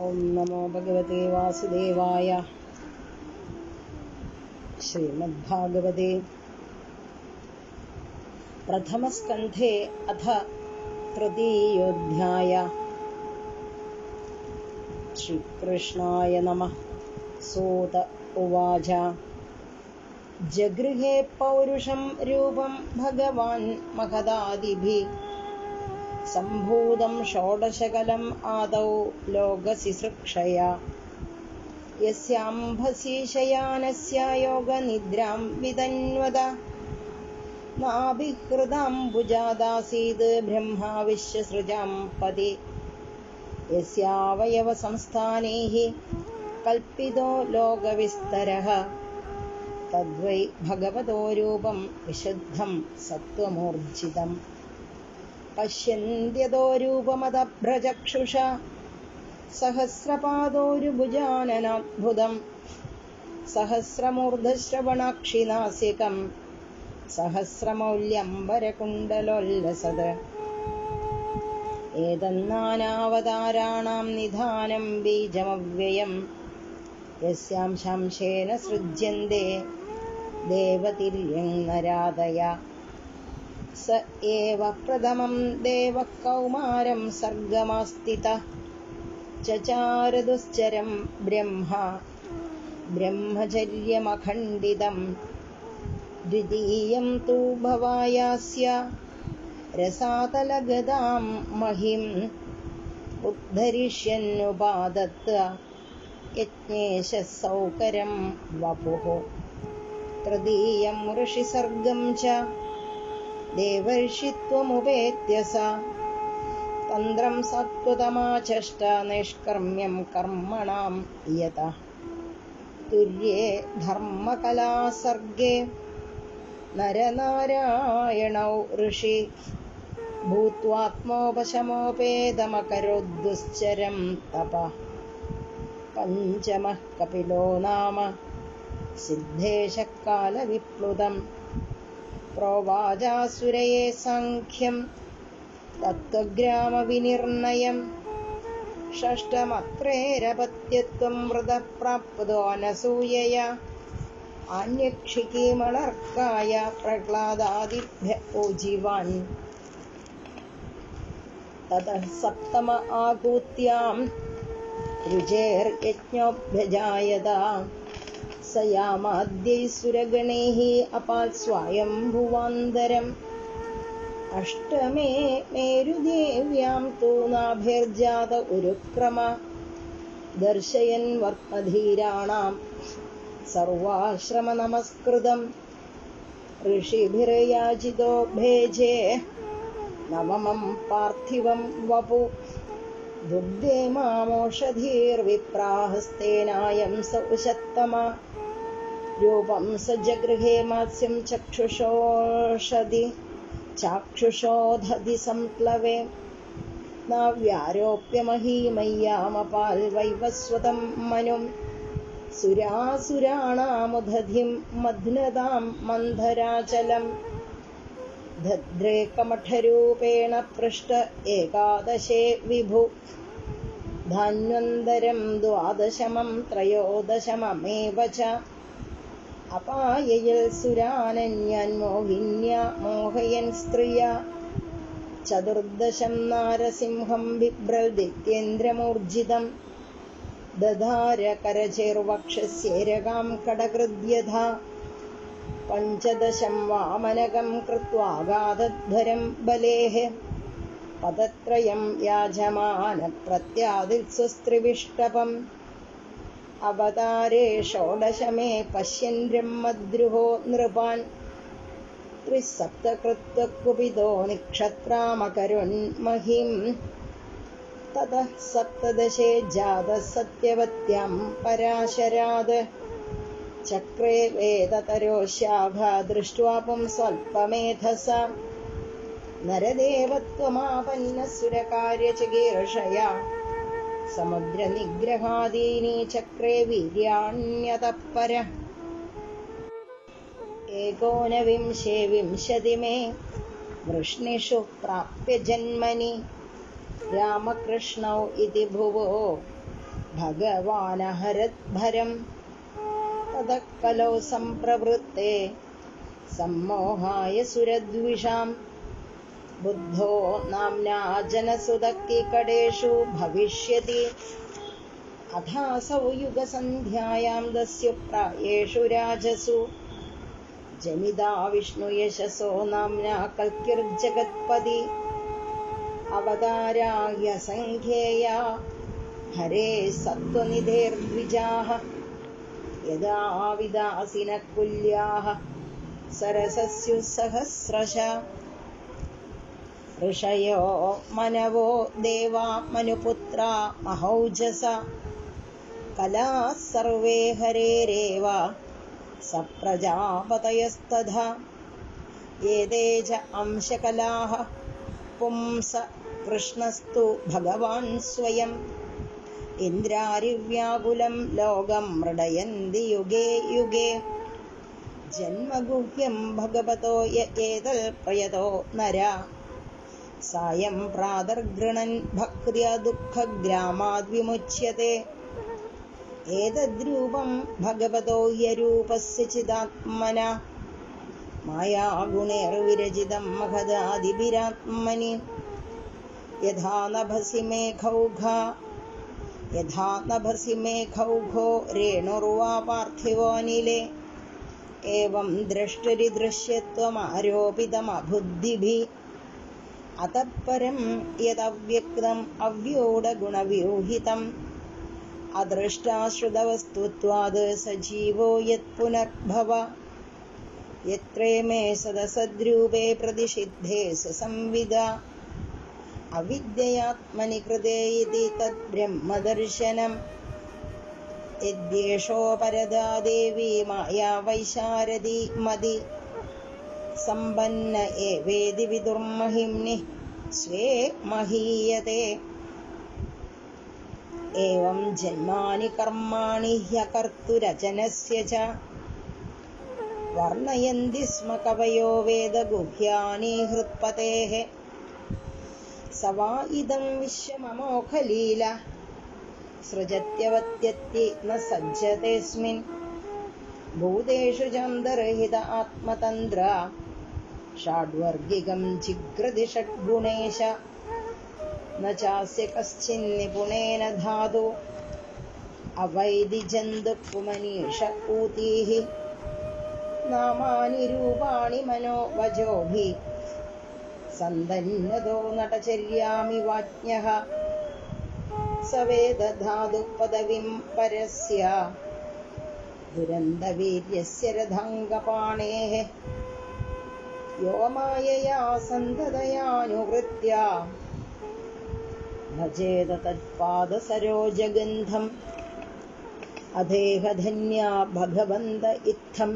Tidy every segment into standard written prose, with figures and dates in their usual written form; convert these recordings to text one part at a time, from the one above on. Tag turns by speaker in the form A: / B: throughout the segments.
A: ओम नमो भगवते वासुदेवाय। श्रीमद्भागवते प्रथमस्कन्धे अथ तृतीयोऽध्याय। श्रीकृष्णाय नमः। सूत उवाच। जगृहे पौरुषं रूपं भगवान् महदादिभिः सम्भूतं षोडशकलम् आदौ लोकसिसृक्षया। यस्याम्भसि शयानस्य योगनिद्रां वितन्वत नाभिहृदाम्बुजादासीत् ब्रह्मा विश्वसृजां पदि। यस्यावयवसंस्थानैः कल्पितो लोकविस्तरः तद्वै भगवतो रूपं विशुद्धं सत्त्वमूर्जितम्। पश्यन्त्यतो रूपमदभ्रचक्षुषा सहस्रपादोरुभुजाननाद्भुतं सहस्रमूर्धश्रवणाक्षिनासिकं सहस्रमौल्यम्बरकुण्डलोल्लसत्। एतन्नानावताराणां निधानं बीजमव्ययं यस्यां शंशेन सृज्यन्ते देवतिर्यं नरादया। स एव प्रथमं देवः कौमारं सर्गमास्थितः चचार दुश्चरं ब्रह्मा ब्रह्मचर्यमखण्डितं। द्वितीयं तु भवायास्य रसातलगदां महिम् उद्धरिष्यन्नुपादत्त यज्ञेशः सौकरं वपुः। तृतीयं ऋषिसर्गं च देवर्षित्वमुपेत्य स तन्द्रं सत्त्वतमाचष्ट नैष्कर्म्यं कर्मणां यतः। तुर्ये धर्मकलासर्गे नरनारायणौ ऋषि भूत्वात्मोपशमोपेदमकरोद्दुश्चरं तपः। पञ्चमः कपिलो नाम सिद्धेशः कालविप्लुतम् प्रोवाचासुरये सांख्यं तत्त्वग्रामविनिर्णयम्। षष्ठमत्रेरपत्यत्वं वृतः प्राप्तो अनसूयया आन्यक्षिकीमणर्काय प्रह्लादादिभ्यः पूजिवान्। ततः सप्तम आहूत्यां ऋचेर्यज्ञोऽभ्यजायत स यामाद्यैः सुरगणैः अपात् स्वायम्भुवान्तरम्। अष्टमे मेरुदेव्यां तु नाभिर्जात उरुक्रम दर्शयन् वर्त्मधीराणां सर्वाश्रमनमस्कृतम्। ऋषिभिर्याचितो भेजे नवमं पार्थिवं वपु दुग्धे मामोषधीर्विप्राहस्तेनायं स उशत्तमा। रूपं स जगृहे मात्स्यं चक्षुषोषधि चाक्षुषोधधि संप्लवे नाव्यारोप्य महीमय्यामपाल्वैवस्वतं मनुं सुरासुराणामुदधिं मध्नतां मन्धराचलम्। धद्रेकमठरूपेण पृष्ठ एकादशे विभु धान्वन्तरं द्वादशमं त्रयोदशममेव च अपाययल् सुरानन्यान्मोहिन्या मोहयन् स्त्रिया। चतुर्दशं नारसिंहं बिभ्रदित्येन्द्रमूर्जितं दधार करचैर्वक्षस्यैरगां कडकृद्यथा। पञ्चदशं वामनकं कृत्वागाधध्वरं बलेः पदत्रयं याजमानप्रत्यादित्स्वस्त्रिविष्टपम्। अवतारे षोडशमे पश्यन् ब्रह्मद्रुहो नृपान् त्रिसप्तकृत्वकुपितो निक्षत्रामकरुन्महिम्। ततः सप्तदशे जातः सत्यवत्यां पराशराद चक्रे वेदतरो शाखा दृष्ट्वा पुंस्वल्पमेधसा नरदेवत्वमापन्नसुरकार्यचिकीर्षया समुद्रनिग्रहादीनि चक्रे वीर्याण्यतः परः। एकोनविंशे विंशतिमे वृष्णिषु प्राप्य जन्मनि रामकृष्णौ इति भुवो भगवानहरद्भरम् ततः कलौ सम्प्रवृत्ते सम्मोहाय सुरद्विषाम् बुद्धो नाम्ना जनसुदक्किकडेषु भविष्यति अथासौ युगसन्ध्यायां दस्युप्रायेषु राजसु जनिता विष्णुयशसो नाम्ना कल्किर्जगत्पदी अवताराह्यसङ्ख्येया हरे सत्त्वनिधेर्द्विजाः यदा विदासिनः कुल्याः सरसस्युः सहस्रशः ऋषयो मनवो देवा मनुपुत्रा महौजसा कलाः सर्वे हरेरेव सप्रजापतयस्तथा एते च अंशकलाः पुंस कृष्णस्तु भगवान् स्वयम् इन्द्रारिव्याकुलं लोकं मृडयन्ति युगे युगे जन्मगुह्यं भगवतो य एतल्प्रयतो नरा सायं प्रातर्गृणन् भक्त्या दुःखग्रामाद्विमुच्यते एतद्रूपं भगवतो ह्यरूपस्य चिदात्मना मायागुणैर्विरचितं महदादिभिरात्मनि यथा नभसि मेघौघो रेणुर्वा पार्थिवोऽनिले एवं द्रष्टुरिदृश्यत्वमारोपितमबुद्धिभिः अतः परं यदव्यक्तम् अव्यूढगुणव्यूहितम् अदृष्टाश्रुतवस्तुत्वाद् सजीवो यत्पुनर्भव यत्रे मे सदसद्रूपे प्रतिषिद्धे सुसंविदा अविद्ययात्मनि कृते इति तद्ब्रह्मदर्शनम् यद्येषो परदा देवी माया वैशारदी मदि सम्पन्न एवेदि विदुर्महिम्नि स्वे महीयते एवं जन्मानि कर्माणि ह्यकर्तुरचनस्य च वर्णयन्ति स्म कवयो वेदगुह्यानि हृत्पतेः स वा इदं विश्वममोघलीला सृजत्यवत्यत्ति न सज्जतेऽस्मिन् भूतेषु चान्तर्हित आत्मतन्त्र षड्वर्गिकं जिघ्रति षड्गुणेश न चास्य कश्चिन्निपुणेन धातु अवैधि जन्तुपुमनीष ऊतीः नामानि रूपाणि मनो वचोभिः सन्दन्नतो नटचर्यामि वाज्ञः स वेदधातुः पदवीं परस्य दुरन्तवीर्यस्य रथाङ्गपाणेः यो मायया सन्ततयानुवृत्य भजेत तत्पादसरोजगन्धम् अधेहधन्या भगवन्त इत्थं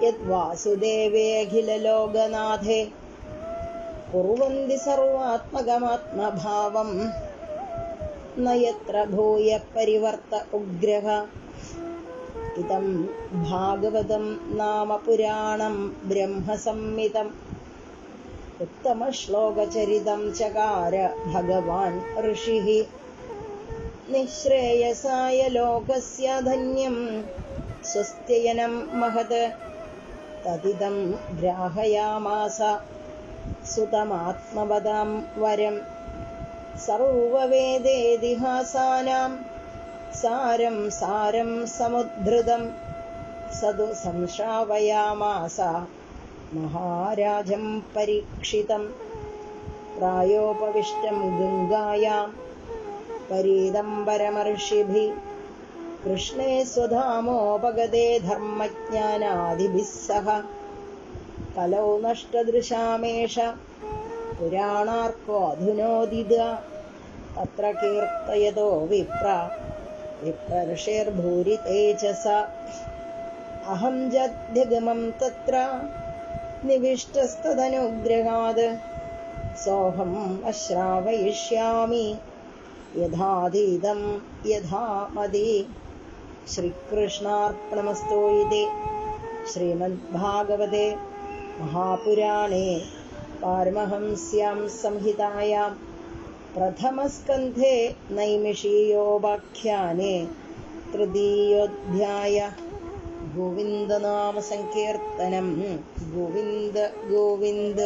A: यद्वासुदेवे अखिललोकनाथे कुर्वन्ति सर्वात्मकमात्मभावम् न यत्र भूय परिवर्त उग्रः इदं भागवतं नाम पुराणं ब्रह्मसंहितम् उत्तमश्लोकचरितं चकार भगवान् ऋषिः निःश्रेयसाय लोकस्य धन्यं स्वस्त्ययनं महत् तदिदं ग्राहयामास सुतमात्मवदां वरं सर्ववेदेतिहासानां सारं समुद्धृतं सदु संश्रावयामास महाराजं परीक्षितं प्रायोपविष्टं गङ्गायां परीदम्बरमर्षिभिः कृष्णे स्वधामोपगते धर्मज्ञानादिभिः सह कलौ नष्टदृशामेष पुराणार्कोऽधुनोदित तत्र कीर्तयतो विप्रऋषेर्भूरि तेजसा अहं जध्यगमं तत्र निविष्टस्तदनुग्रहात् सोऽहम् अश्रावयिष्यामि यथातीतं यथा मदि श्रीकृष्णार्पणमस्तु इति श्रीमद्भागवते महापुराणे पारमहंस्यां संहितायां प्रथमस्कन्धे नैमिषीयोपाख्याने तृतीयोऽध्याय गोविन्दनामसङ्कीर्तनम्। गोविन्द गोविन्द।